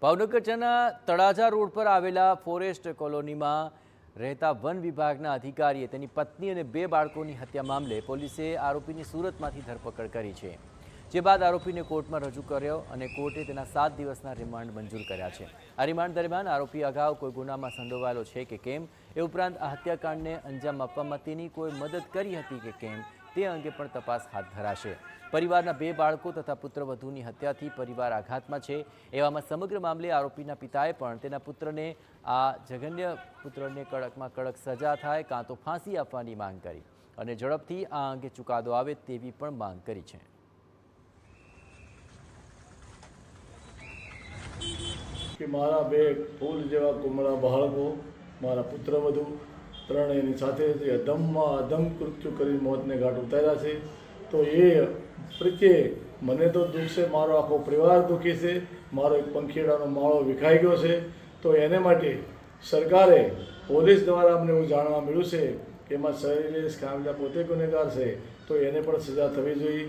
ભાવનગરના તળાજા રોડ પર આવેલા ફોરેસ્ટ કોલોનીમાં રહેતા વન વિભાગના અધિકારીએ તેની પત્ની અને 2 બાળકોની હત્યા મામલે પોલીસે આરોપીની સુરતમાંથી ધરપકડ કરી છે, જે બાદ આરોપીને કોર્ટમાં રજૂ કર્યો અને કોર્ટે તેના 7 દિવસના રિમાન્ડ મંજૂર કર્યા છે। આ રિમાન્ડ દરમિયાન આરોપી અગાઉ કોઈ ગુનામાં સંડોવાયેલો છે કે કેમ, એ ઉપરાંત આ હત્યાકાંડને અંજામ આપવામાં તેની કોઈ મદદ કરી હતી કે કેમ, તે અંગે પણ તપાસ હાથ ધરાશે। પરિવારના 2 બાળકો તથા પુત્રવધૂની હત્યાથી પરિવાર આઘાતમાં છે। એવામાં સમગ્ર મામલે આરોપીના પિતાએ પણ તેના પુત્રને આ જઘન્ય પુત્રને કડકમાં કડક સજા થાય કાં તો ફાંસી આપવાની માંગ કરી અને ઝડપથી આ અંગે ચુકાદો આવે તેવી પણ માંગ કરી છે। કે મારા 2 ફૂલ જેવા કોમળા બાળકો, મારા પુત્રવધુ ત્રણેયની સાથે જે અધમમાં અધમ કૃત્યુ કરી મોતને ઘાટ ઉતાર્યા છે, તો એ પ્રત્યે મને તો દુઃખ છે, મારો આખો પરિવાર દુઃખી છે, મારો એક પંખીડાનો માળો વિખાઈ ગયો છે। તો એને માટે સરકારે પોલીસ દ્વારા અમને એવું જાણવા મળ્યું છે કે એમાં શૈલેષ કામડા પોતે ગુનેગાર છે, તો એને પણ સજા થવી જોઈએ।